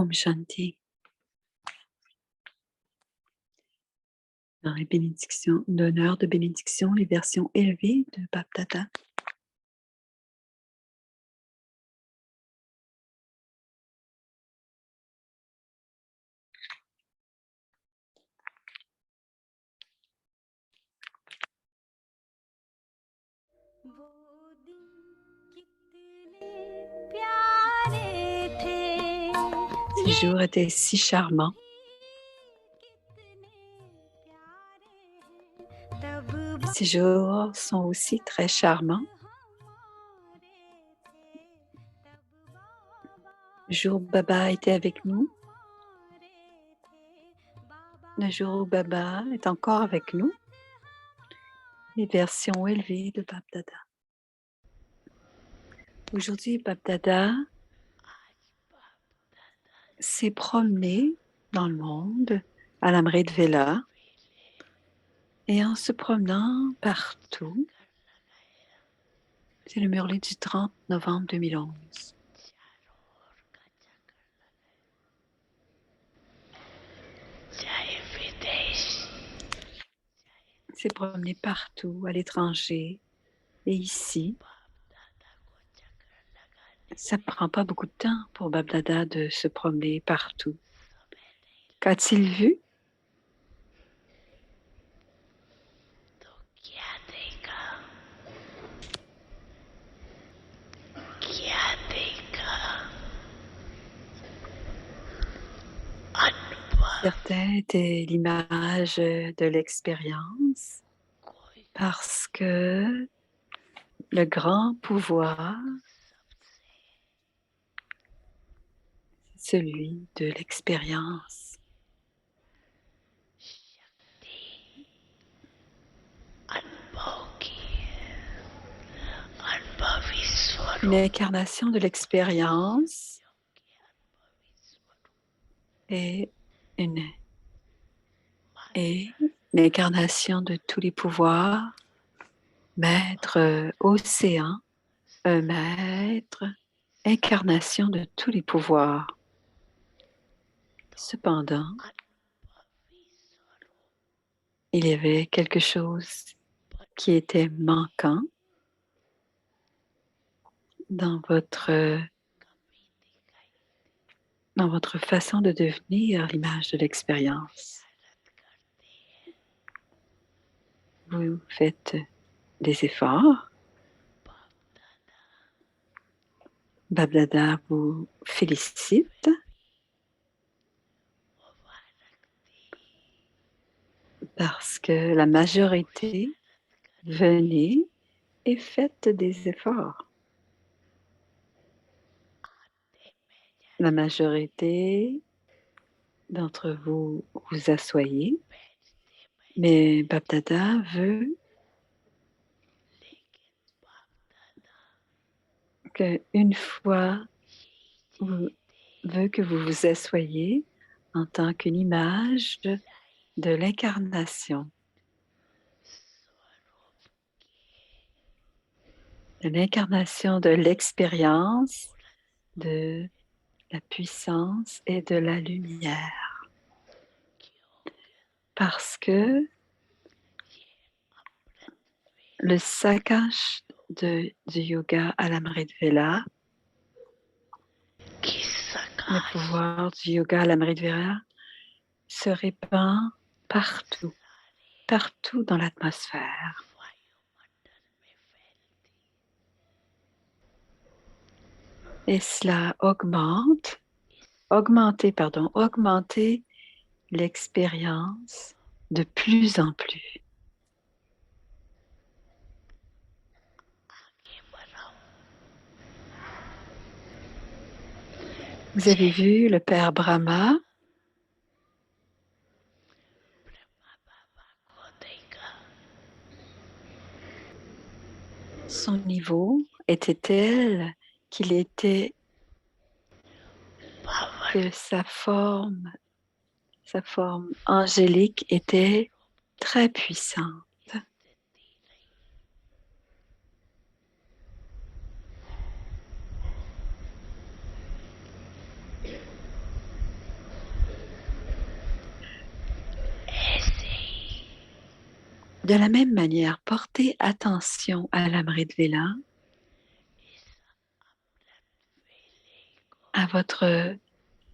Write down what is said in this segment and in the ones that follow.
Om Shanti. Dans les bénédictions d'honneur, de bénédiction, les versions élevées de Bap-Dada. Ces jours étaient si charmants. Ces jours sont aussi très charmants. Le jour où Baba était avec nous. Le jour où Baba est encore avec nous. Les versions élevées de Bap-Dada. Aujourd'hui, Bap-Dada s'est promené dans le monde à l'Amrit Vela. Et en se promenant partout, c'est le Murli du 30 novembre 2011. Il s'est promené partout, à l'étranger et ici. Ça ne prend pas beaucoup de temps pour Bap-Dada de se promener partout. Qu'a-t-il vu? Certains étaient l'image de l'expérience parce que le grand pouvoir, c'est celui de l'expérience. Une incarnation de l'expérience et une incarnation de tous les pouvoirs, maître océan, un maître, incarnation de tous les pouvoirs. Cependant, il y avait quelque chose qui était manquant dans votre façon de devenir l'image de l'expérience. Vous faites des efforts. Bap-Dada vous félicite parce que la majorité venez et faites des efforts. La majorité d'entre vous vous asseyez, mais Bap-Dada veut qu'une fois, veut que vous vous asseyez en tant qu'une image de l'incarnation, de l'incarnation de l'expérience, de la puissance et de la lumière. Parce que le Sakash du yoga à l'Amrit Vela, le pouvoir du yoga à l'Amrit Vela se répand partout, partout dans l'atmosphère. Et cela augmenter l'expérience de plus en plus. Vous avez vu le Père Brahma, son niveau était tel que sa forme angélique était très puissante. De la même manière, portez attention à l'Amrit Vela, à votre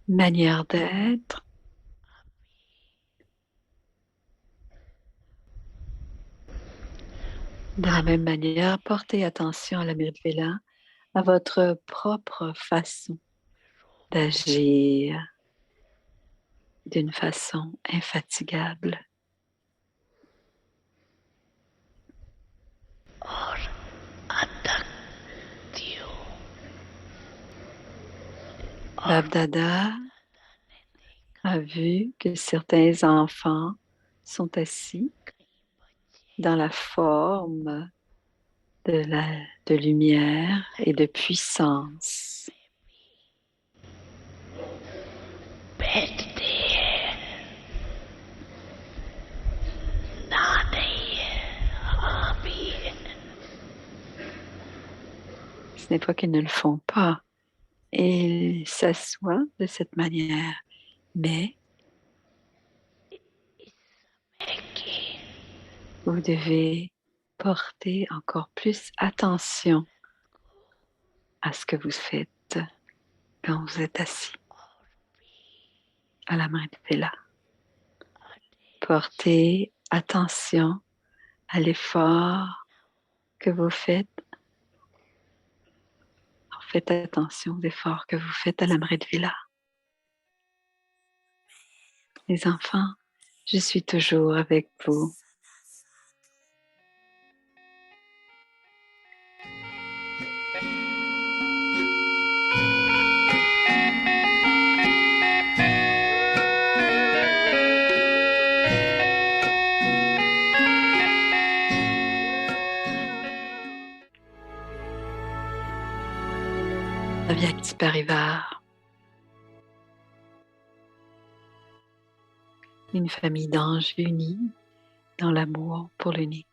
manière d'être. De la même manière, portez attention à l'Amrit Vela, à votre propre façon d'agir d'une façon infatigable. Bab Dada a vu que certains enfants sont assis dans la forme de lumière et de puissance. Ce n'est pas qu'ils ne le font pas. Ils s'assoient de cette manière, mais vous devez porter encore plus attention à ce que vous faites quand vous êtes assis à la main de Vela. Portez attention à l'effort que vous faites. Faites attention aux efforts que vous faites à l'Amrit Vela. Les enfants, je suis toujours avec vous. Avyakti Parivar, une famille d'anges unis dans l'amour pour l'unique.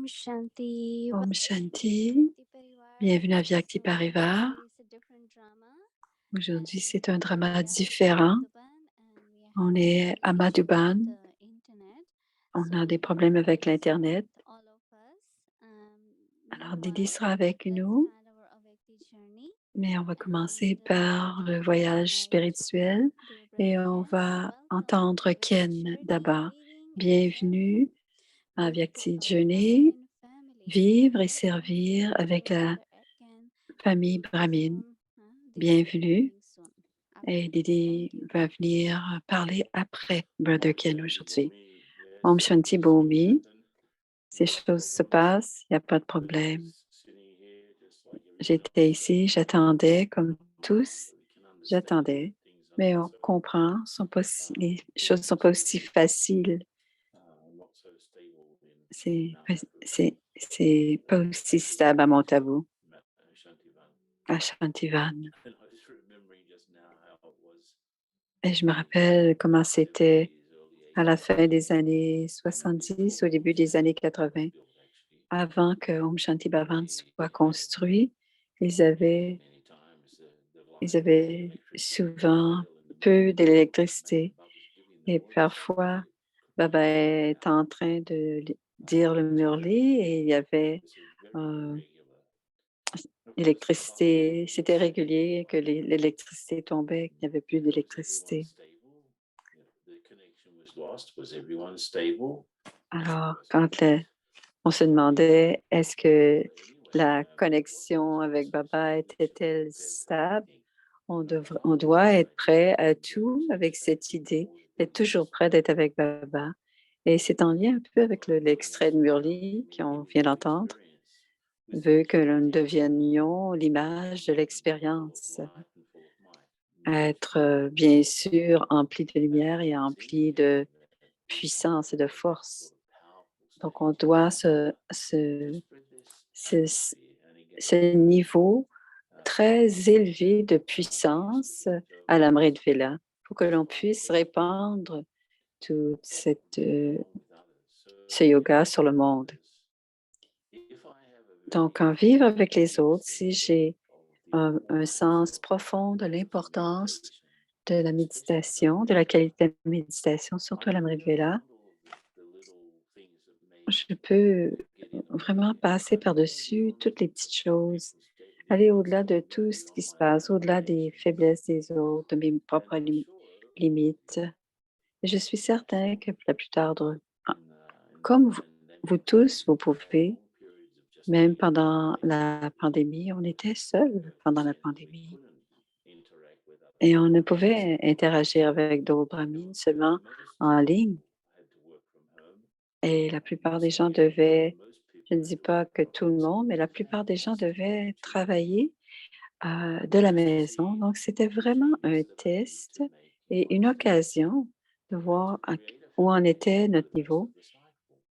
Shanti. Om Welcome to Shanti. Vyakti Parivar. Bienvenue à Vyakti So Parivar. today is a different drama, Aujourd'hui, and c'est un drama we are in différent. Madhuban, and we are On having est some à issue with Madhuban. the internet. On So a des Didi problèmes avec is l'Internet. with all of us. Alors, Didi Meanwhile, sera avec let's nous, start our Avyakti journey. mais on va commencer And par le we voyage invite spirituel dear et brother on Ken. va Welcome entendre to Avyakti Ken journey, d'abord. living and Bienvenue serving à with Vyakti our Journey, Brahmin family. vivre et Welcome, servir avec dear la brother Ken. famille We'll Brahmin. resume Didi Bienvenue. coming soon after Et this. Didi Thank you. va venir parler après Brother Ken aujourd'hui. Om Shanti Bhumi. Ces choses se passent, il n'y a pas de problème. J'étais ici, j'attendais comme tous, j'attendais, mais on comprend, les choses ne sont pas aussi faciles. C'est pas aussi stable à Montabu, à Shantivan. Et je me rappelle comment c'était à la fin des années 70, au début des années 80. Avant que Om Shanti Bhavan soit construit, ils avaient souvent peu d'électricité. Et parfois, Baba est en train de dire le Murli et il y avait l'électricité, c'était régulier que l'électricité tombait, qu'il n'y avait plus d'électricité. Alors, quand on se demandait est-ce que la connexion avec Baba était-elle stable, on doit être prêt à tout avec cette idée, être toujours prêt d'être avec Baba. Et c'est en lien un peu avec l'extrait de Murli qu'on vient d'entendre, veut que nous devenions l'image de l'expérience, être bien sûr empli de lumière et empli de puissance et de force. Donc, on doit ce niveau très élevé de puissance à l'Amrit Vela pour que l'on puisse répandre tout ce yoga sur le monde. Donc, en vivre avec les autres, si j'ai un sens profond de l'importance de la méditation, de la qualité de méditation, surtout à l'Amrit Vela, je peux vraiment passer par-dessus toutes les petites choses, aller au-delà de tout ce qui se passe, au-delà des faiblesses des autres, de mes propres limites. Et je suis certain que la plupart comme vous tous, vous pouvez, même pendant la pandémie, on était seuls pendant la pandémie. Et on ne pouvait interagir avec d'autres brahmins seulement en ligne. Et la plupart des gens devaient, je ne dis pas que tout le monde, mais la plupart des gens devaient travailler de la maison. Donc, c'était vraiment un test et une occasion de voir où en était notre niveau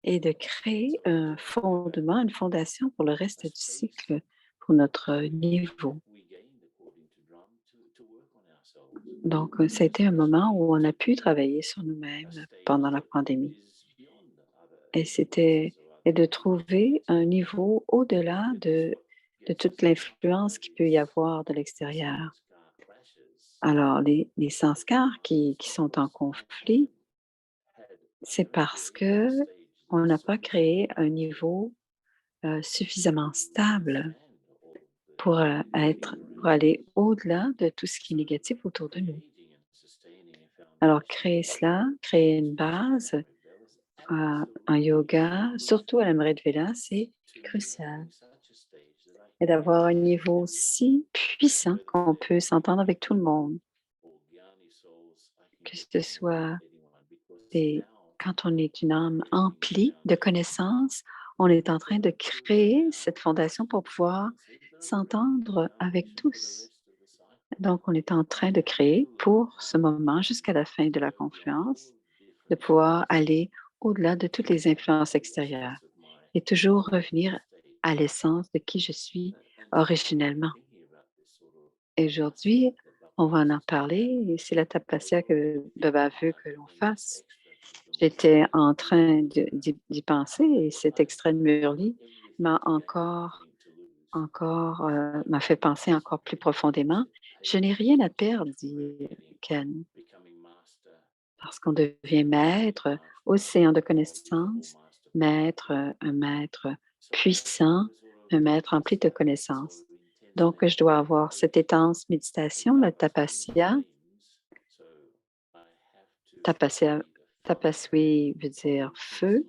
et de créer un fondement, une fondation pour le reste du cycle, pour notre niveau. Donc, ça a été un moment où on a pu travailler sur nous-mêmes pendant la pandémie. Et de trouver un niveau au-delà de toute l'influence qu'il peut y avoir de l'extérieur. Alors, les sanskars qui sont en conflit, c'est parce que on n'a pas créé un niveau suffisamment stable pour aller au-delà de tout ce qui est négatif autour de nous. Alors, créer une base en yoga, surtout à l'Amrit Vela, c'est crucial. Et d'avoir un niveau si puissant qu'on peut s'entendre avec tout le monde, que ce soit quand on est une âme emplie de connaissances, on est en train de créer cette fondation pour pouvoir s'entendre avec tous. Donc, on est en train de créer pour ce moment, jusqu'à la fin de la confluence, de pouvoir aller au-delà de toutes les influences extérieures et toujours revenir à l'essence de qui je suis originellement. Et aujourd'hui, on va en parler et c'est la tapasya que Baba veut que l'on fasse. J'étais en train d'y penser et cet extrait de Murli m'a m'a fait penser encore plus profondément. Je n'ai rien à perdre, dit Ken, parce qu'on devient maître, océan de connaissances, maître, un maître puissant, un maître empli de connaissances. Donc, je dois avoir cette intense méditation, la tapasya. Tapasya, tapaswi veut dire feu,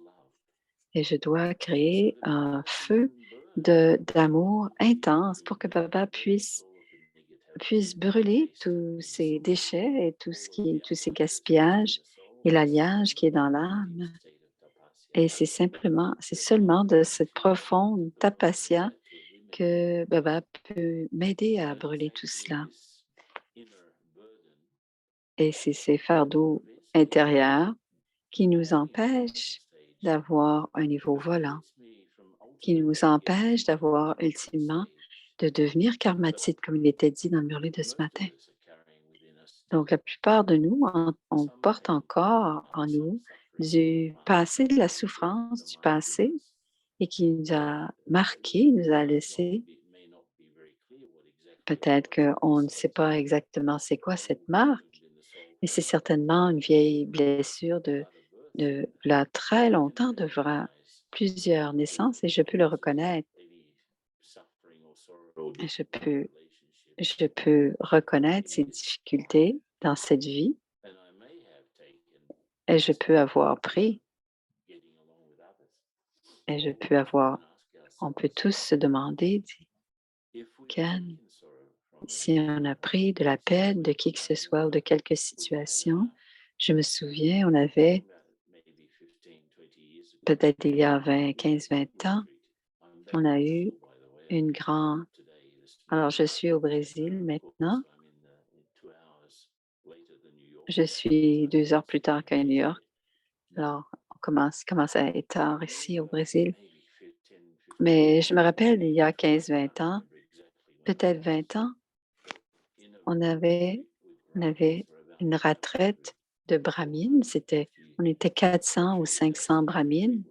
et je dois créer un feu d'amour intense pour que Baba puisse brûler tous ces déchets et tous ces gaspillages et l'alliage qui est dans l'âme. Et c'est seulement de cette profonde tapasya que Baba peut m'aider à brûler tout cela. Et c'est ces fardeaux intérieurs qui nous empêchent d'avoir un niveau volant, qui nous empêchent d'avoir ultimement de devenir karmatite, comme il était dit dans le murli de ce matin. Donc, la plupart de nous, on porte encore en nous du passé, de la souffrance du passé, et qui nous a marqué, nous a laissé. Peut-être qu'on ne sait pas exactement c'est quoi cette marque, mais c'est certainement une vieille blessure de là très longtemps, de plusieurs naissances, et je peux le reconnaître. Et je peux reconnaître ces difficultés dans cette vie, et je peux avoir pris, et je peux avoir, on peut tous se demander, dit Ken, si on a pris de la peine de qui que ce soit ou de quelque situation. Je me souviens, on avait peut-être il y a 20, 15, 20 ans, on a eu une grande... Alors, je suis au Brésil maintenant. Je suis 2 heures plus tard qu'à New York. Alors, commence à être tard ici au Brésil. Mais je me rappelle, il y a 15, 20 ans, peut-être 20 ans, on avait, on avait une retraite de brahmines. On était 400 ou 500 brahmines,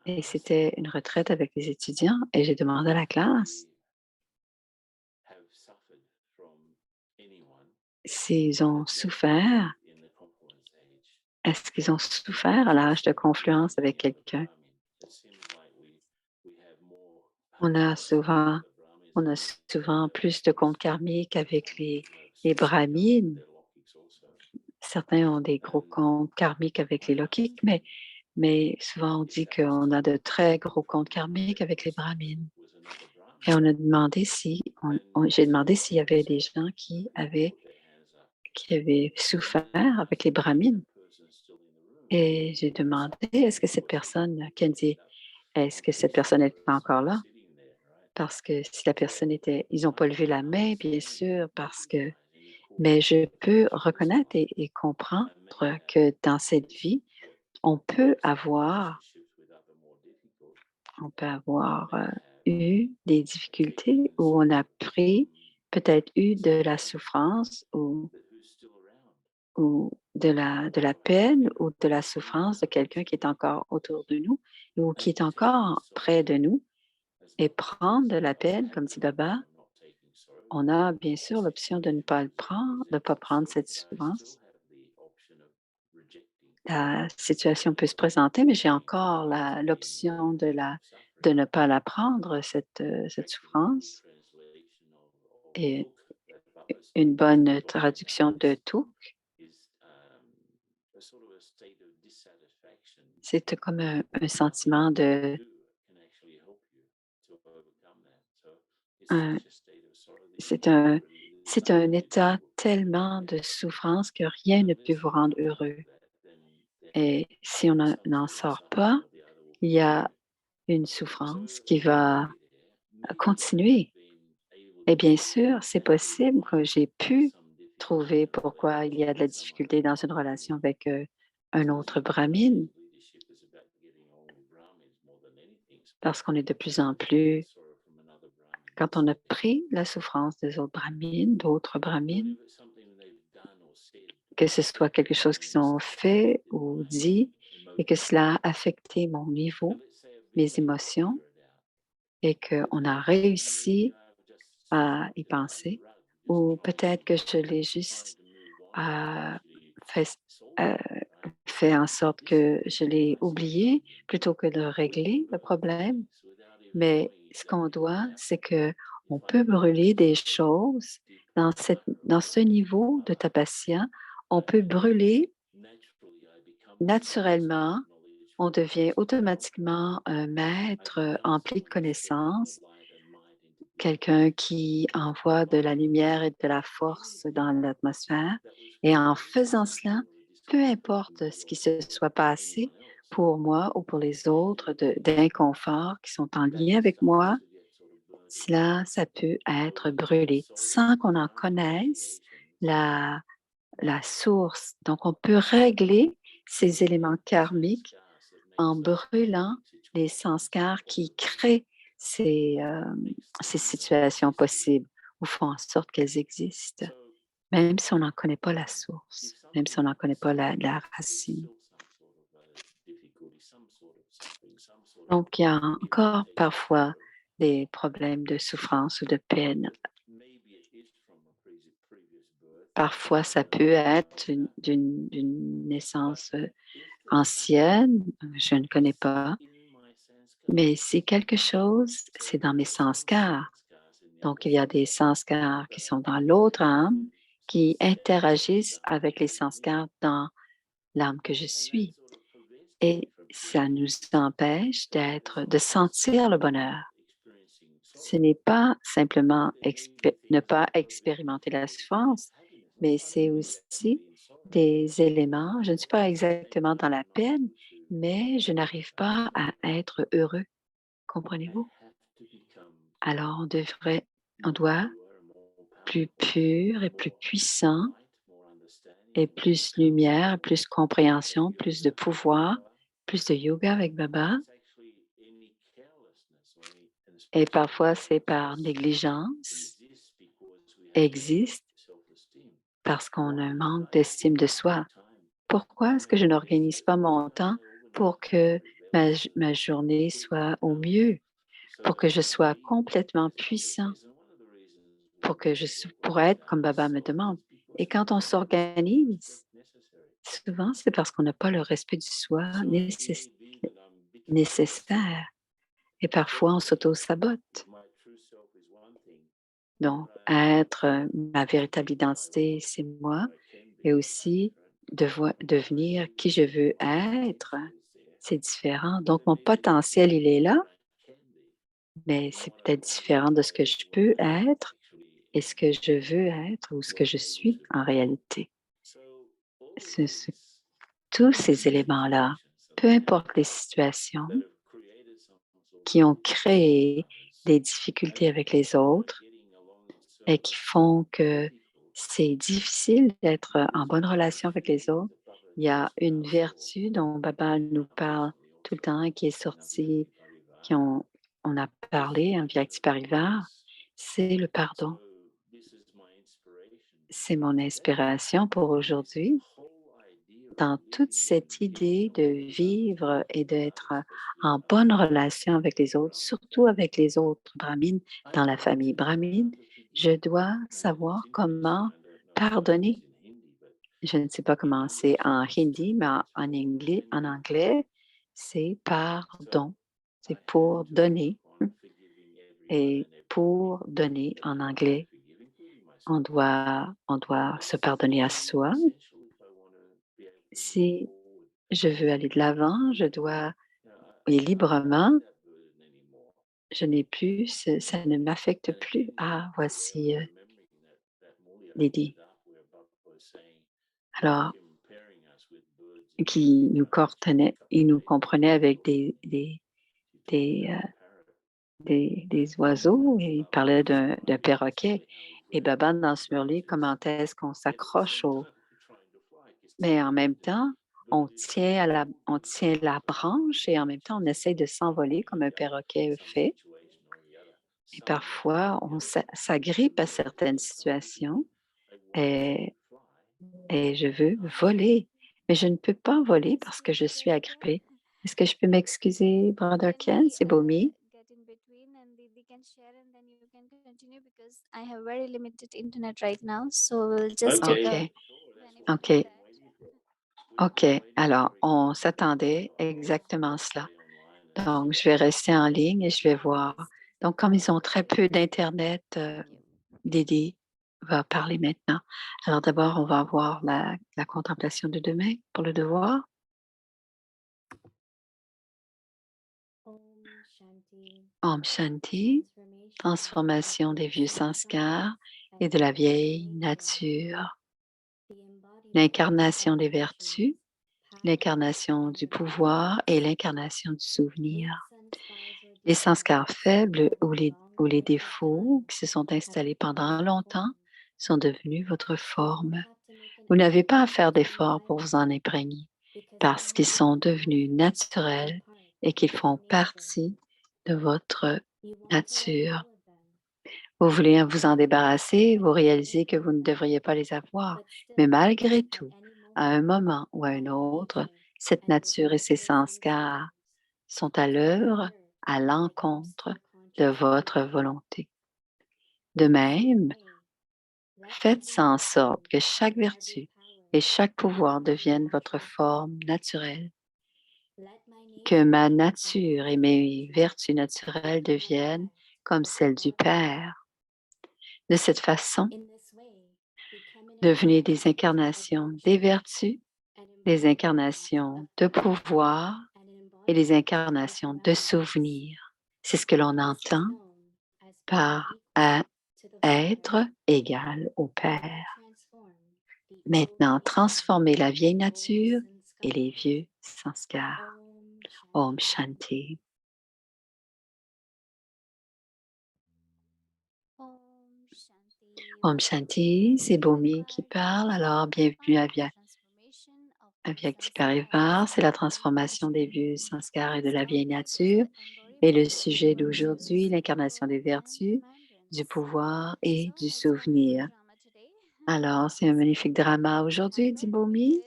et c'était une retraite avec les étudiants. Et j'ai demandé à la classe s'ils ont souffert. Est-ce qu'ils ont souffert à l'âge de confluence avec quelqu'un? On a souvent, on a souvent plus de comptes karmiques avec les brahmines. Certains ont des gros comptes karmiques avec les lokiks, mais souvent on dit qu'on a de très gros comptes karmiques avec les brahmines. Et on a demandé j'ai demandé s'il y avait des gens qui avaient souffert avec les brahmines. Et j'ai demandé, est-ce que cette personne, Kenzie, est-ce que cette personne est encore là? Parce que si la personne était, ils n'ont pas levé la main, bien sûr, mais je peux reconnaître et comprendre que dans cette vie, on peut avoir, eu des difficultés où on a pris, peut-être eu de la souffrance ou de la peine ou de la souffrance de quelqu'un qui est encore autour de nous ou qui est encore près de nous, et prendre de la peine, comme dit Baba. On a bien sûr l'option de ne pas le prendre, de ne pas prendre cette souffrance. La situation peut se présenter, mais j'ai encore l'option de ne pas la prendre, cette souffrance. Et une bonne traduction de tout, c'est comme un sentiment un- c'est un, c'est un état tellement de souffrance que rien ne peut vous rendre heureux. Et si on n'en sort pas, il y a une souffrance qui va continuer. Et bien sûr, c'est possible que j'ai pu trouver pourquoi il y a de la difficulté dans une relation avec un autre brahmine, parce qu'on est de plus en plus, quand on a pris la souffrance des autres brahmines, que ce soit quelque chose qu'ils ont fait ou dit et que cela a affecté mon niveau, mes émotions et qu'on a réussi à y penser ou peut-être que je l'ai juste euh, fait, euh, fait en sorte que je l'ai oublié plutôt que de régler le problème. Mais ce qu'on doit, c'est que on peut brûler des choses dans ce niveau de tabacia. On peut brûler naturellement. On devient automatiquement un maître empli de connaissances, quelqu'un qui envoie de la lumière et de la force dans l'atmosphère. Et en faisant cela, peu importe ce qui se soit passé pour moi ou pour les autres d'inconfort qui sont en lien avec moi, cela, ça peut être brûlé sans qu'on en connaisse la, la source. Donc, on peut régler ces éléments karmiques en brûlant les sanskars qui créent ces situations possibles ou font en sorte qu'elles existent, même si on n'en connaît pas la source, même si on n'en connaît pas la racine. Donc, il y a encore parfois des problèmes de souffrance ou de peine. Parfois, ça peut être d'une naissance ancienne, je ne connais pas, mais c'est quelque chose, c'est dans mes sanskars. Donc, il y a des sanskars qui sont dans l'autre âme, qui interagissent avec les sanskars dans l'âme que je suis. Et ça nous empêche de sentir le bonheur. Ce n'est pas simplement ne pas expérimenter la souffrance, mais c'est aussi des éléments. Je ne suis pas exactement dans la peine, mais je n'arrive pas à être heureux. Comprenez-vous? Alors, on doit plus pur et plus puissant et plus lumière, plus compréhension, plus de pouvoir, plus de yoga avec Baba. Et parfois, c'est par négligence, existe parce qu'on a un manque d'estime de soi. Pourquoi est-ce que je n'organise pas mon temps pour que ma journée soit au mieux, pour que je sois complètement puissant, pour être comme Baba me demande? Et quand on s'organise, souvent, c'est parce qu'on n'a pas le respect du soi nécessaire. Et parfois, on s'auto-sabote. Donc, être ma véritable identité, c'est moi, et aussi devenir qui je veux être, c'est différent. Donc, mon potentiel, il est là, mais c'est peut-être différent de ce que je peux être et ce que je veux être ou ce que je suis en réalité. Ce- ce- Tous ces éléments-là, peu importe les situations qui ont créé des difficultés avec les autres et qui font que c'est difficile d'être en bonne relation avec les autres, il y a une vertu dont Baba nous parle tout le temps et qui est sortie, on a parlé en Vyakti Parivar, c'est le pardon. C'est mon inspiration pour aujourd'hui. Dans toute cette idée de vivre et d'être en bonne relation avec les autres, surtout avec les autres brahmines dans la famille brahmine, je dois savoir comment pardonner. Je ne sais pas comment c'est en hindi, mais en anglais, c'est pardon. C'est pour donner. Et pour donner en anglais, on doit se pardonner à soi. Si je veux aller de l'avant, je dois, et librement, je n'ai plus, ça ne m'affecte plus. Ah, voici Lydie. Alors, il nous comprenait avec des, des oiseaux et il parlait d'un perroquet. Et Baba dans ce murli, comment est-ce qu'on s'accroche au. Mais en même temps, on tient la branche et en même temps, on essaie de s'envoler comme un perroquet fait. Et parfois, on s'agrippe à certaines situations et et je veux voler. Mais je ne peux pas voler parce que je suis agrippée. Est-ce que je peux m'excuser, Brother Can Ken? we C'est Bomi. get in between and Didi can share and then you can continue because I have very limited internet right now. So we'll just take a OK, benefit of OK, that. OK. Alors, on s'attendait exactement à cela. Donc, je vais rester en ligne et je vais voir. Donc, comme ils ont très peu d'Internet, Thank you. Dédé va parler maintenant. Alors, d'abord, on va voir la contemplation de demain pour le devoir. Om Shanti, transformation des vieux sanskars et de la vieille nature, l'incarnation des vertus, l'incarnation du pouvoir et l'incarnation du souvenir. Les sanskars faibles ou les défauts qui se sont installés pendant longtemps sont devenus votre forme. Vous n'avez pas à faire d'efforts pour vous en imprégner parce qu'ils sont devenus naturels et qu'ils font partie de votre nature. Vous voulez vous en débarrasser, vous réalisez que vous ne devriez pas les avoir, mais malgré tout, à un moment ou à un autre, cette nature et ces sanskars sont à l'œuvre à l'encontre de votre volonté. De même, faites en sorte que chaque vertu et chaque pouvoir deviennent votre forme naturelle, que ma nature et mes vertus naturelles deviennent comme celles du Père. De cette façon, devenez des incarnations des vertus, des incarnations de pouvoir et des incarnations de souvenirs. C'est ce que l'on entend par être égal au Père. Maintenant, transformez la vieille nature et les vieux sanskars. Om Shanti. Om Shanti. Om Shanti, c'est Bomi qui parle. Alors, bienvenue à Vyakti Parivar. C'est la transformation des vieux sanskars et de la vieille nature. Et le sujet d'aujourd'hui, l'incarnation des vertus, du pouvoir et du souvenir. Alors, c'est un magnifique drama aujourd'hui, dit Bomi.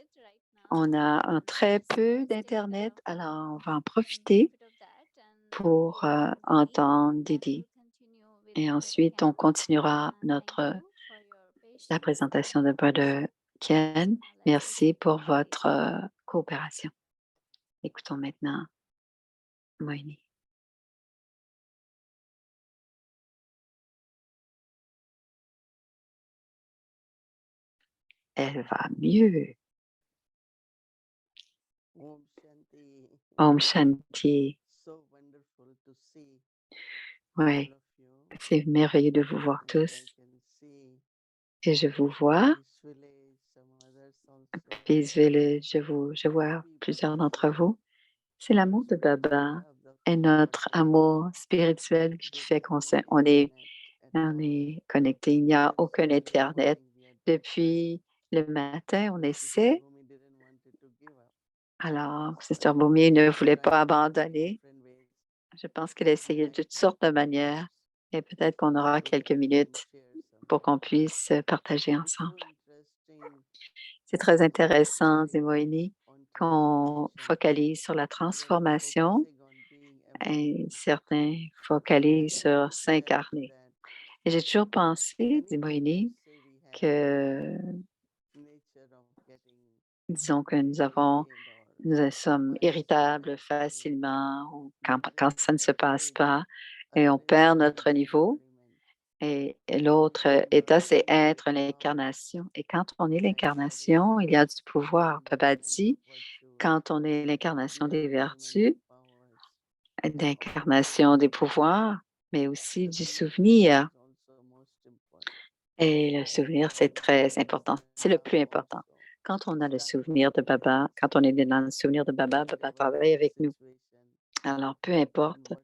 On a un très peu d'Internet, alors on va en profiter pour entendre Didi. Et ensuite, on continuera la présentation de Brother Ken. Merci pour votre coopération. Écoutons maintenant Moini. Elle va mieux. Om Shanti. Om Shanti. So wonderful to see Oui, all of you. c'est merveilleux de vous voir And tous. I can see Et je vous vois. Peace Village, some others also. Peace Village, je vois Happy plusieurs Baba d'entre love. vous. C'est l'amour de The Baba joy of the et heart notre amour spirituel qui with fait no on est, internet at on all. est connecté. Il n'y a Since aucun early Internet. morning we are trying. Depuis le matin, on Sister essaie. Bhumi didn't want it to give up. Alors, But Sister Boumier she ne was voulait pas trying in abandonner. different ways. Je pense qu'elle a essayé de toutes sortes de manières et peut-être qu'on aura So quelques we can minutes share some. pour qu'on puisse partager It is so ensemble. interesting C'est très intéressant, focusing Zimoini, on qu'on transformation. focalise sur la Others are transformation focusing on being et embodied. certains And I focalisent want sur to share s'incarner. that. Et j'ai toujours pensé, Many dit people Moïni, say we have que nature of getting disons que irritated or nous sommes vice irritables versa. facilement ou We quand bring ça ne se passe age, pas et on earthliness perd into notre the niveau. embodiment. Et And l'autre the état, c'est embodiment has être power. l'incarnation. Et quand on est As l'incarnation, il y a du Saraswati says, pouvoir. Baba embodiment of dit, virtues, quand on est the l'incarnation des embodiment of vertus, powers. d'incarnation des pouvoirs, mais aussi The du remembrance souvenir. is also most important. Et le souvenir, c'est très important. C'est le plus Baba important. also Quand on a le started souvenir de Baba, quand on est dans le souvenir de Baba, Baba whatever travaille the avec nous. situation Alors, peu and importe, whatever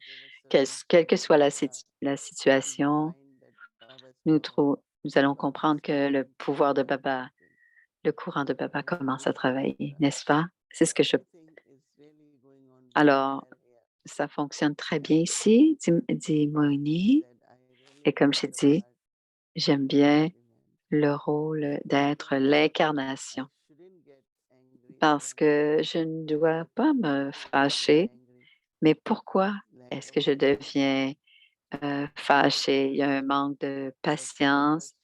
quelle que soit circumstances are, la we will situation, find that Baba's power nous allons is comprendre que le beginning to pouvoir de Baba, work in. le courant de Baba And commence à travailler, uh, n'est-ce pas? C'est ce que je... everything is really going on very Alors, well here. ça fonctionne très bien And ici, dit like I Moini. said, I really Et comme like j'ai the dit, part j'aime of bien embodiment. le rôle d'être l'incarnation parce que je ne dois pas me fâcher, mais pourquoi est-ce que je deviens fâchée? Il y a un manque de patience,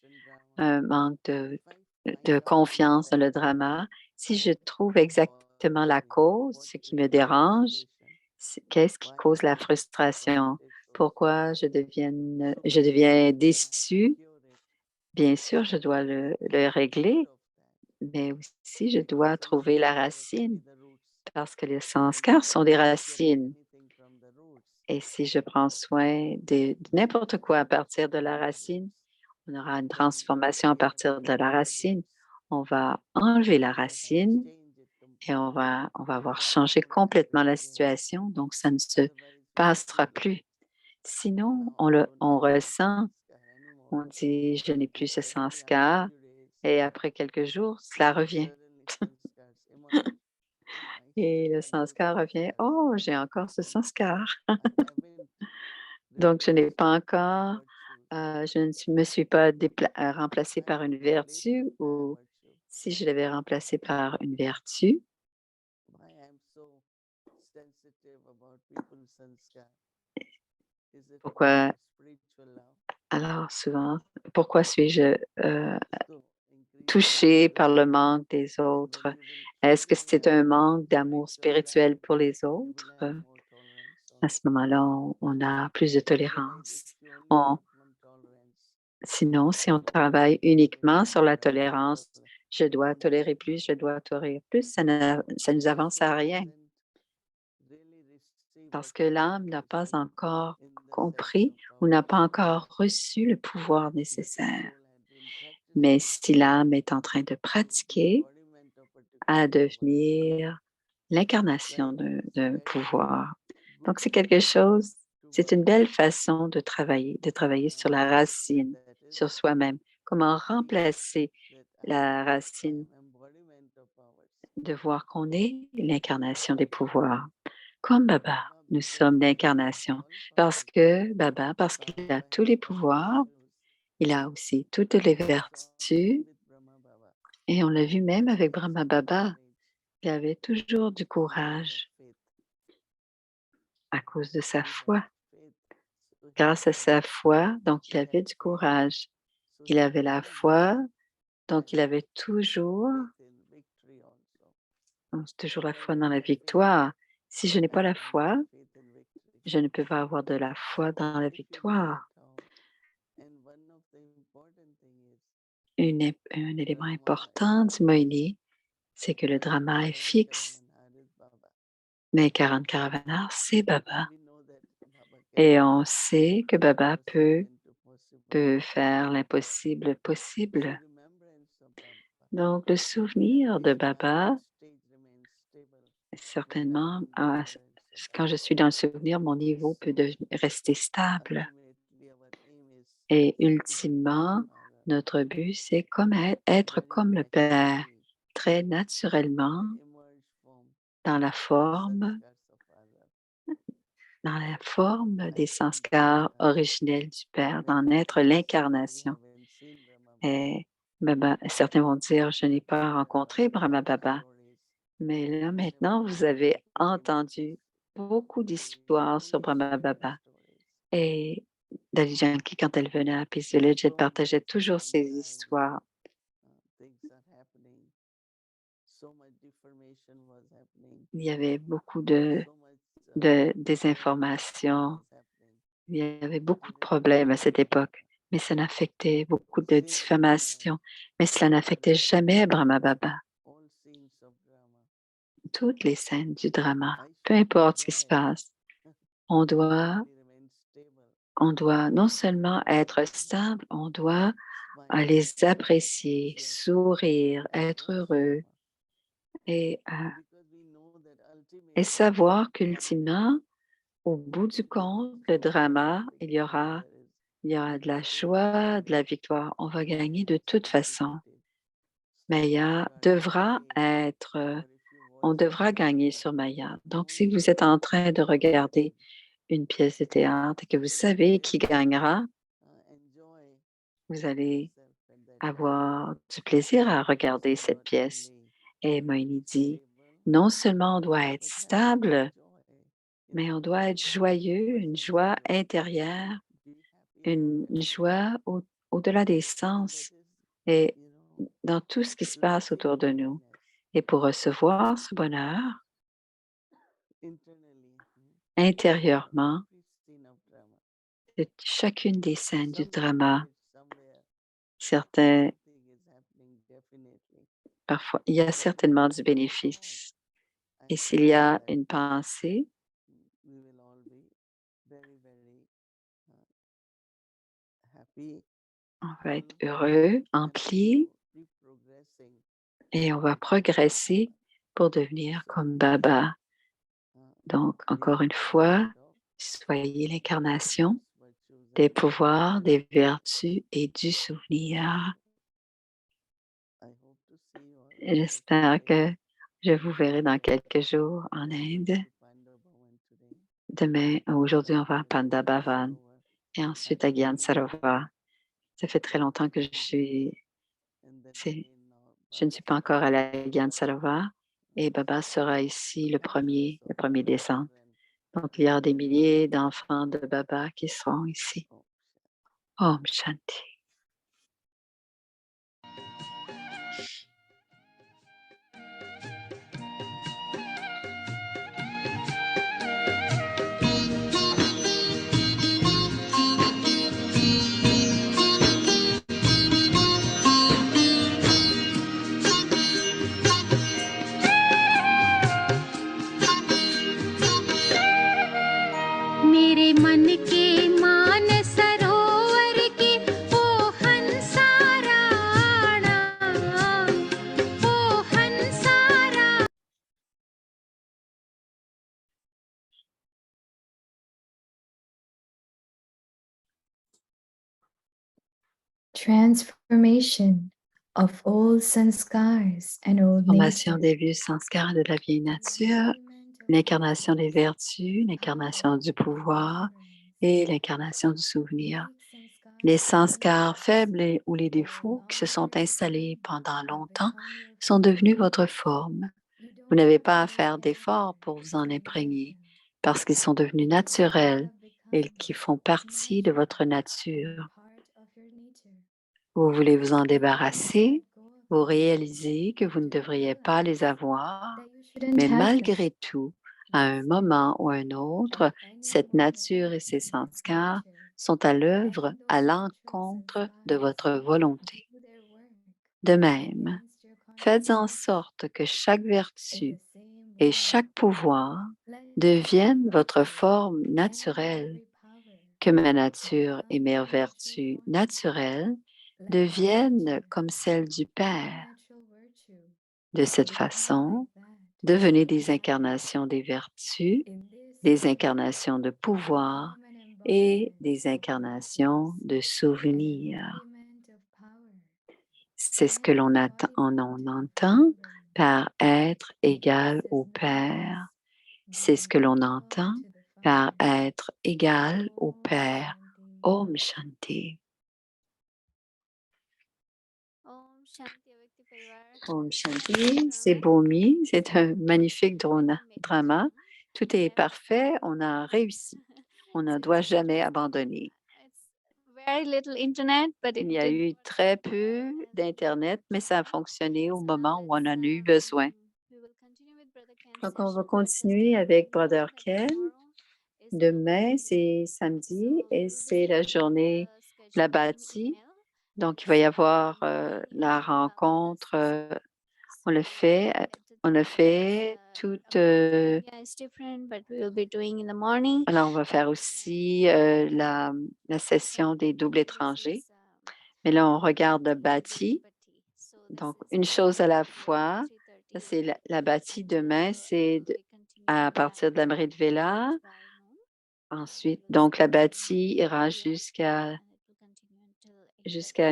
un manque de confiance dans le drama. Si je trouve exactement la cause, ce qui me dérange, qu'est-ce qui cause la frustration? Pourquoi je deviens déçue? Bien sûr, je dois le régler, mais aussi je dois trouver la racine parce que les sanskars sont des racines. Et si je prends soin de n'importe quoi à partir de la racine, on aura une transformation à partir de la racine. On va enlever la racine et on va avoir changé complètement la situation. Donc, ça ne se passera plus. Sinon, on ressent, on dit, je n'ai plus ce sanskar et après quelques jours, cela revient. Et le sanskar revient, oh, j'ai encore ce sanskar. Donc, je n'ai pas encore, je ne me suis pas remplacée par une vertu ou si je l'avais remplacée par une vertu, pourquoi, alors souvent, pourquoi suis-je touchée par le manque des autres? Est-ce que c'est un manque d'amour spirituel pour les autres? À ce moment-là, on a plus de tolérance. Sinon, si on travaille uniquement sur la tolérance, je dois tolérer plus, je dois tolérer plus, ça nous avance à rien parce que l'âme n'a pas encore compris ou n'a pas encore reçu le pouvoir nécessaire. Mais si l'âme est en train de pratiquer à devenir l'incarnation d'un pouvoir, donc c'est quelque chose, c'est une belle façon de travailler sur la racine, sur soi-même. Comment remplacer la racine, de voir qu'on est l'incarnation des pouvoirs. Comme Baba, nous sommes l'incarnation parce qu'il a tous les pouvoirs, il a aussi toutes les vertus et on l'a vu même avec Brahma Baba, il avait toujours du courage à cause de sa foi. Grâce à sa foi, donc il avait du courage. Il avait la foi, donc il avait toujours la foi dans la victoire. Si je n'ai pas la foi, je ne peux pas avoir de la foi dans la victoire. Un élément important du Moïni, c'est que le drama est fixe, mais 40 Caravanar, c'est Baba. Et on sait que Baba peut faire l'impossible possible. Donc, le souvenir de Baba, certainement, quand je suis dans le souvenir, mon niveau peut rester stable. Et ultimement, notre but, c'est être comme le Père, très naturellement, dans la forme des sanskars originels du Père, d'en être l'incarnation. Et certains vont dire, je n'ai pas rencontré Brahma Baba, mais là maintenant, vous avez entendu beaucoup d'histoires sur Brahma Baba. Et Dali Janki, quand elle venait à Peace Village, elle partageait toujours ces histoires. Il y avait beaucoup de désinformation. Il y avait beaucoup de problèmes à cette époque, mais ça n'affectait beaucoup de diffamation, mais cela n'affectait jamais Brahma Baba. Toutes les scènes du drama, peu importe ce qui se passe, on doit non seulement être stable, on doit les apprécier, sourire, être heureux et savoir qu'ultimement, au bout du compte, le drama, il y aura de la joie, de la victoire. On va gagner de toute façon. Maya devra on devra gagner sur Maya. Donc, si vous êtes en train de regarder une pièce de théâtre et que vous savez qui gagnera, vous allez avoir du plaisir à regarder cette pièce. Et Moïni dit, non seulement on doit être stable, mais on doit être joyeux, une joie intérieure, une joie au-delà des sens et dans tout ce qui se passe autour de nous. Et pour recevoir ce bonheur intérieurement de chacune des scènes du drama, certains, parfois, il y a certainement du bénéfice. Et s'il y a une pensée, on va être heureux, empli, et on va progresser pour devenir comme Baba. Donc, encore une fois, soyez l'incarnation des pouvoirs, des vertus et du souvenir. J'espère que je vous verrai dans quelques jours en Inde. Demain, aujourd'hui, on va à Panda Bhavan et ensuite à Gyan Sarovar. Ça fait très longtemps que je ne suis pas encore allée à Gyan Sarovar et Baba sera ici le 1er décembre. Donc, il y a des milliers d'enfants de Baba qui seront ici. Om Shanti. मेरे मन के मान सरोवर के ओ हंसाराणा ओ हंसारा Transformation of old sanskars and old Formation nature. des vieux sanskars de la vieille nature, l'incarnation des vertus, l'incarnation du pouvoir et l'incarnation du souvenir. Les sanskars faibles ou les défauts qui se sont installés pendant longtemps sont devenus votre forme. Vous n'avez pas à faire d'efforts pour vous en imprégner parce qu'ils sont devenus naturels et qui font partie de votre nature. Vous voulez vous en débarrasser, vous réalisez que vous ne devriez pas les avoir, mais malgré tout, à un moment ou à un autre, cette nature et ces sanskars sont à l'œuvre à l'encontre de votre volonté. De même, faites en sorte que chaque vertu et chaque pouvoir deviennent votre forme naturelle, que ma nature et mes vertus naturelles deviennent comme celles du Père. De cette façon, devenez des incarnations des vertus, des incarnations de pouvoir et des incarnations de souvenirs. C'est ce que l'on entend par être égal au Père. C'est ce que l'on entend par être égal au Père. Om Shanti. Om Shanti Avakti Parivar. Om Shanti, c'est Bhumi, c'est un magnifique drama. Tout est parfait, on a réussi. On ne doit jamais abandonner. Very little internet, but Il y a eu très peu d'Internet, mais ça a fonctionné au moment où on en a eu besoin. Donc, on va continuer avec Brother Ken. Demain, c'est samedi et c'est la journée de la bâtie. Donc, il va y avoir la rencontre. On a fait toute. Alors, on va faire aussi la session des doubles étrangers. Mais là, on regarde le bâti. Donc, une chose à la fois. Ça, c'est la bâtie demain, c'est à partir de la Mrita Vela. Ensuite, donc, la bâtie ira jusqu'à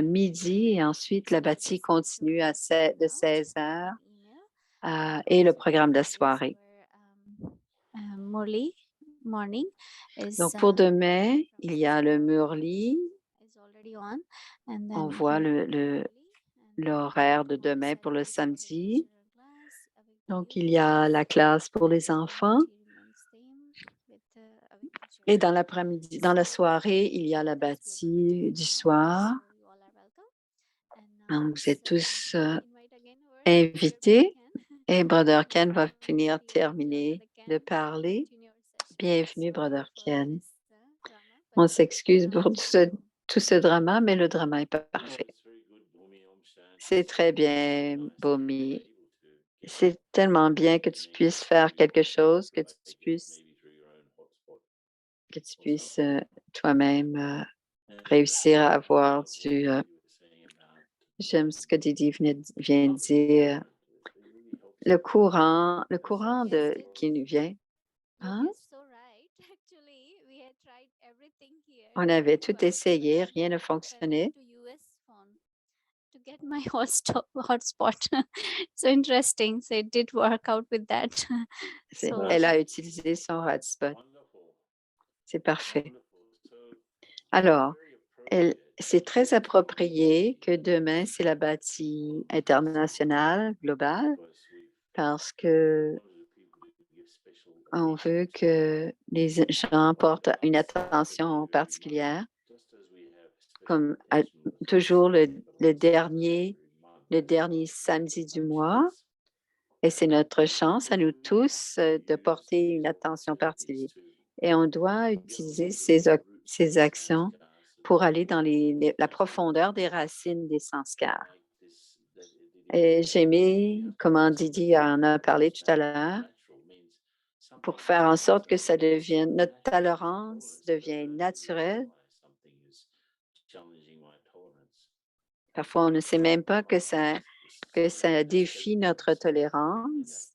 midi et ensuite, la bâtie continue de 16 heures et le programme de la soirée. Donc, pour demain, il y a le Murli. On voit le l'horaire de demain pour le samedi. Donc, il y a la classe pour les enfants et dans l'après-midi, dans la soirée, il y a la bâtie du soir. Donc, vous êtes tous invités et Brother Ken va terminer de parler. Bienvenue, Brother Ken. On s'excuse pour tout ce drama, mais le drama est pas parfait. C'est très bien, Bomi. C'est tellement bien que tu puisses faire quelque chose, que tu puisses toi-même réussir à avoir j'aime ce que Didi vient de dire, le courant qui nous vient. Hein? On avait tout essayé, rien ne fonctionnait. To get my hotspot. So interesting. So it did work out with that. Elle a utilisé son hotspot. C'est parfait. Alors, c'est très approprié que demain, c'est la bâtie internationale, globale, parce que on veut que les gens portent une attention particulière, comme toujours le dernier samedi du mois. Et c'est notre chance à nous tous de porter une attention particulière. Et on doit utiliser ces actions pour aller dans la profondeur des racines des sanskars. Et j'ai aimé comment Didi en a parlé tout à l'heure, pour faire en sorte que notre tolérance devienne naturelle. Parfois, on ne sait même pas que ça défie notre tolérance,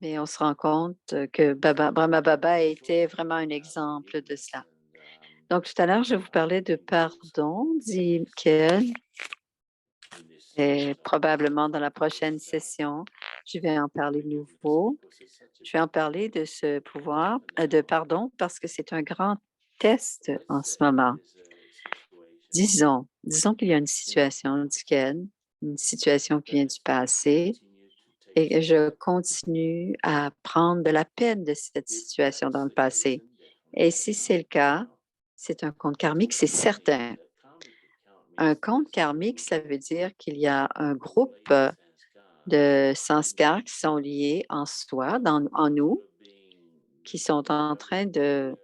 mais on se rend compte que Brahma Baba était vraiment un exemple de cela. Donc, tout à l'heure, je vous parlais de pardon, dit Ken, et probablement dans la prochaine session, je vais en parler de nouveau. Je vais en parler de ce pouvoir de pardon parce que c'est un grand test en ce moment. Disons qu'il y a une situation, dit Ken, une situation qui vient du passé et que je continue à prendre de la peine de cette situation dans le passé. Et si c'est le cas, c'est un compte karmique, c'est certain. Un compte karmique, ça veut dire qu'il y a un groupe de sanskars qui sont liés en soi, en nous, qui sont en train de...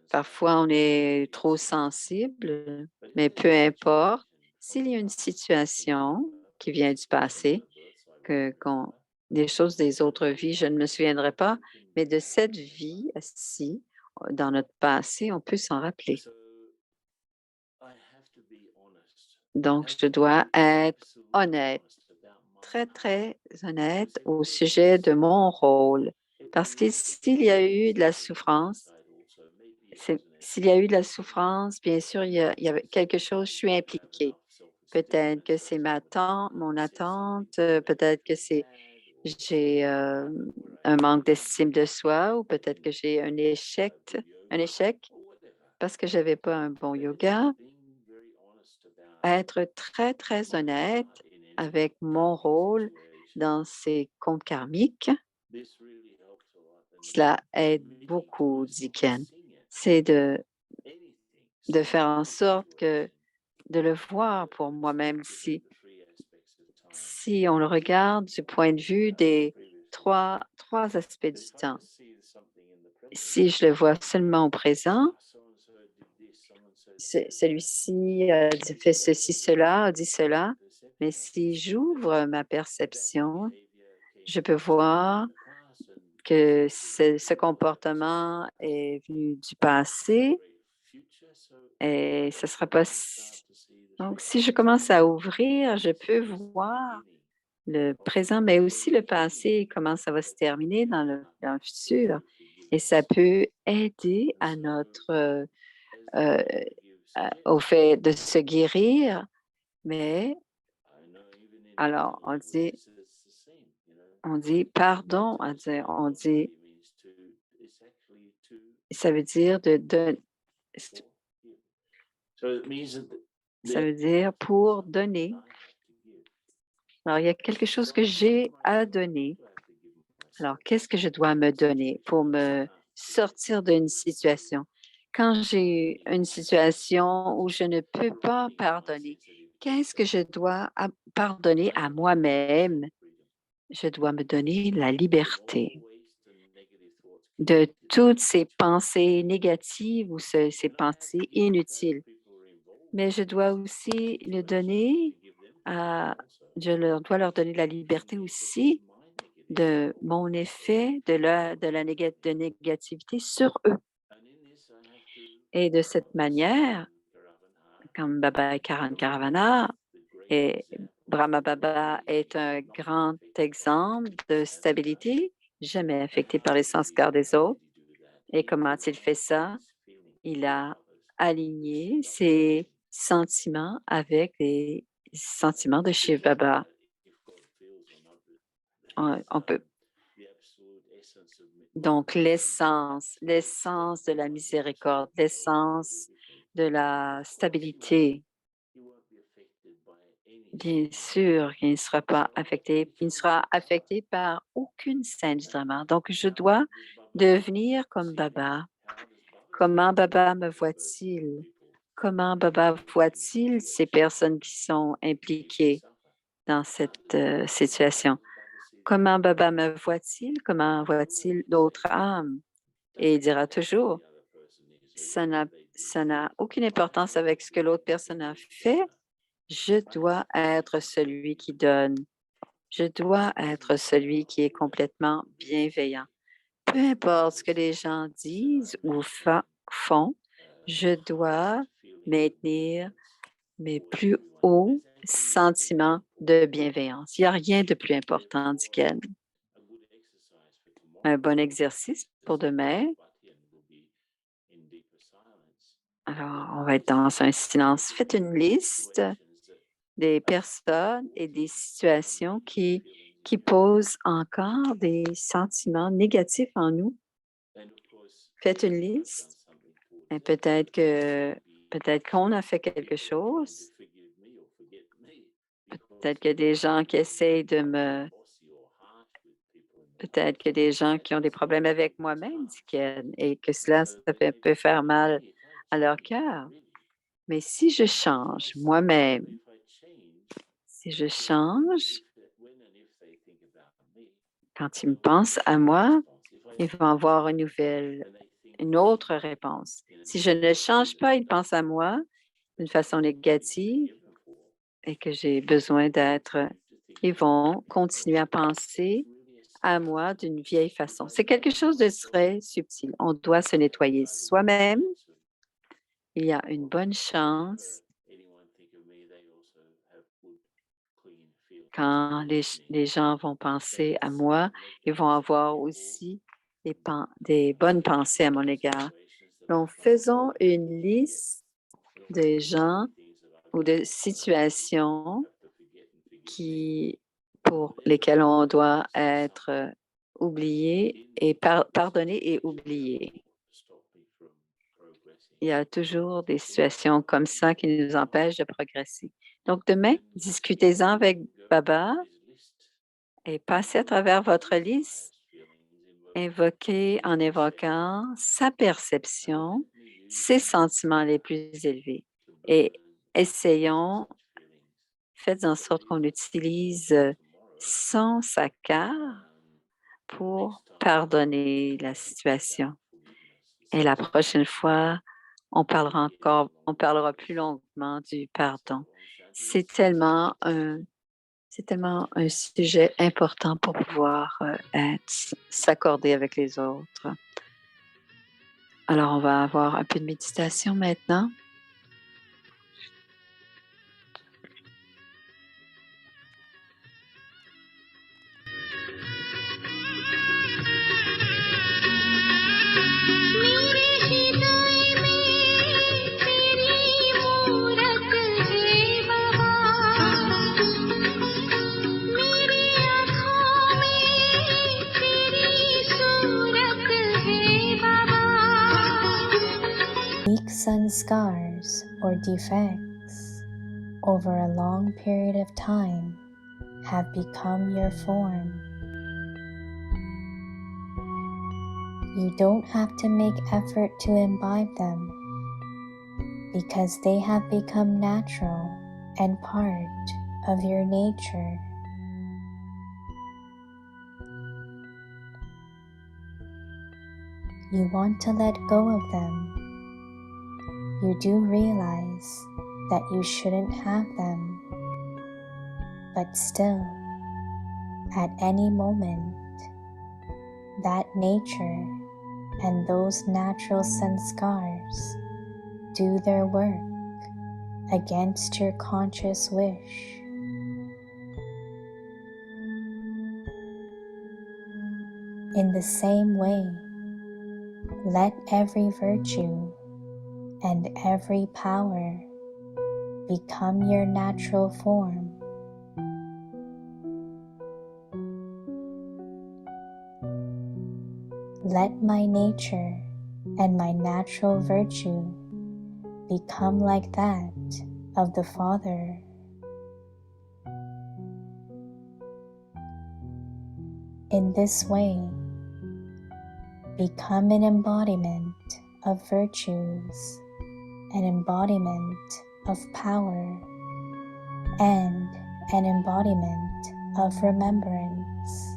Parfois, on est trop sensible, mais peu importe. S'il y a une situation qui vient du passé, des choses des autres vies, je ne me souviendrai pas, mais de cette vie-ci, dans notre passé, on peut s'en rappeler. Donc, je dois être honnête, très, très honnête au sujet de mon rôle. Parce que s'il y a eu de la souffrance, bien sûr, il y a quelque chose, je suis impliquée. Peut-être que c'est mon attente, peut-être que j'ai un manque d'estime de soi ou peut-être que j'ai un échec parce que je n'avais pas un bon yoga. Être très, très honnête avec mon rôle dans ces comptes karmiques, cela aide beaucoup, dit Ken. C'est de faire en sorte de le voir pour moi-même si on le regarde du point de vue des trois aspects du temps. Si je le vois seulement au présent, celui-ci a fait ceci, cela, a dit cela, mais si j'ouvre ma perception, je peux voir que ce comportement est venu du passé et ce ne sera pas... Donc, si je commence à ouvrir, je peux voir le présent, mais aussi le passé, comment ça va se terminer dans le futur. Et ça peut aider à au fait de se guérir, mais alors on dit pardon, on dit, ça veut dire Ça veut dire pour donner. Alors, il y a quelque chose que j'ai à donner. Alors, qu'est-ce que je dois me donner pour me sortir d'une situation? Quand j'ai une situation où je ne peux pas pardonner, qu'est-ce que je dois pardonner à moi-même? Je dois me donner la liberté de toutes ces pensées négatives ou ces pensées inutiles. Mais je dois aussi le donner dois leur donner la liberté aussi de mon effet de négativité sur eux. Et de cette manière, comme Baba Karan Karavana et Brahma Baba est un grand exemple de stabilité, jamais affecté par les sanskars des autres. Et comment a-t-il fait ça? Il a aligné ses sentiments avec les sentiments de Shiv Baba. On peut. Donc, l'essence de la miséricorde, l'essence de la stabilité. Bien sûr qu'il ne sera pas affecté. Il ne sera affecté par aucune scène du drama. Donc, je dois devenir comme Baba. Comment Baba me voit-il? Comment Baba voit-il ces personnes qui sont impliquées dans cette situation? Comment Baba me voit-il? Comment voit-il d'autres âmes? Et il dira toujours, ça n'a aucune importance avec ce que l'autre personne a fait. Je dois être celui qui donne. Je dois être celui qui est complètement bienveillant. Peu importe ce que les gens disent ou font, je dois maintenir mes plus hauts sentiments de bienveillance. Il n'y a rien de plus important, dit Ken. Un bon exercice pour demain. Alors, on va être dans un silence. Faites une liste des personnes et des situations qui posent encore des sentiments négatifs en nous. Faites une liste. Et peut-être qu'on a fait quelque chose. Peut-être qu'il y a des gens qui essayent de me... Peut-être qu'il y a des gens qui ont des problèmes avec moi-même, dit Ken, et que cela, peut faire mal à leur cœur. Mais si je change moi-même, si je change, quand ils me pensent à moi, ils vont avoir une autre réponse. Si je ne change pas, ils pensent à moi d'une façon négative et que j'ai besoin d'être, ils vont continuer à penser à moi d'une vieille façon. C'est quelque chose de très subtil. On doit se nettoyer soi-même. Il y a une bonne chance quand les gens vont penser à moi, ils vont avoir aussi des bonnes pensées à mon égard. Donc, faisons une liste de gens ou de situations pour lesquelles on doit être oublié et pardonné et oublié. Il y a toujours des situations comme ça qui nous empêchent de progresser. Donc, demain, discutez-en avec Baba et passez à travers votre liste, en évoquant sa perception, ses sentiments les plus élevés. Et faites en sorte qu'on utilise son saccard pour pardonner la situation. Et la prochaine fois, on parlera plus longuement du pardon. C'est tellement un sujet important pour pouvoir s'accorder avec les autres. Alors, on va avoir un peu de méditation maintenant. Weak sanskars or defects over a long period of time have become your form. You don't have to make effort to imbibe them because they have become natural and part of your nature. You want to let go of them. You do realize that you shouldn't have them, but still, at any moment, that nature and those natural sanskars do their work against your conscious wish. In the same way, let every virtue and every power become your natural form. Let my nature and my natural virtue become like that of the Father. In this way, become an embodiment of virtues, an embodiment of power, and an embodiment of remembrance.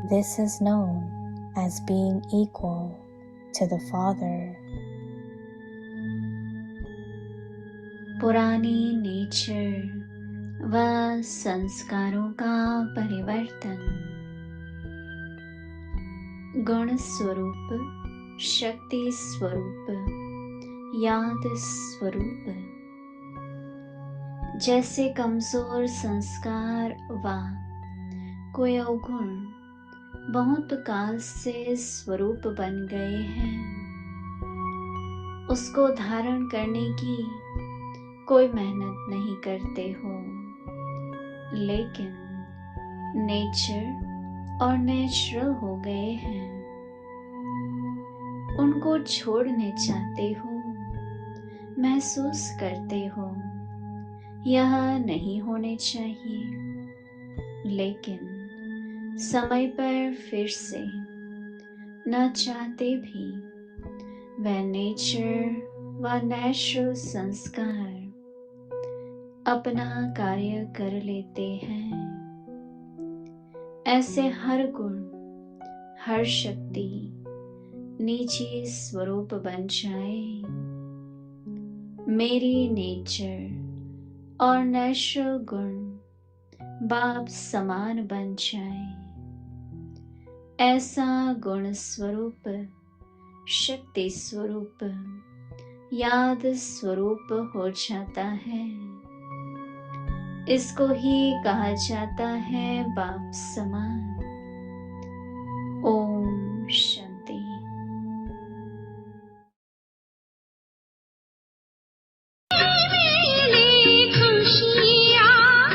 This is known as being equal to the Father. पुरानी नेचर व संस्कारों का परिवर्तन, गुण स्वरूप, शक्ति स्वरूप, याद स्वरूप, जैसे कमजोर संस्कार व कोई अवगुण बहुत काल से स्वरूप बन गए हैं, उसको धारण करने की कोई मेहनत नहीं करते हो, लेकिन नेचर और नेचुरल हो गए हैं, उनको छोड़ने चाहते हो, महसूस करते हो यह नहीं होने चाहिए, लेकिन समय पर फिर से न चाहते भी वह नेचर व नेचुरल संस्कार अपना कार्य कर लेते हैं। ऐसे हर गुण, हर शक्ति निजी स्वरूप बन जाए, मेरी नेचर और नेचुरल गुण बाप समान बन जाए, ऐसा गुण स्वरूप, शक्ति स्वरूप, याद स्वरूप हो जाता है। इसको ही कहा जाता है बाप समान। ओम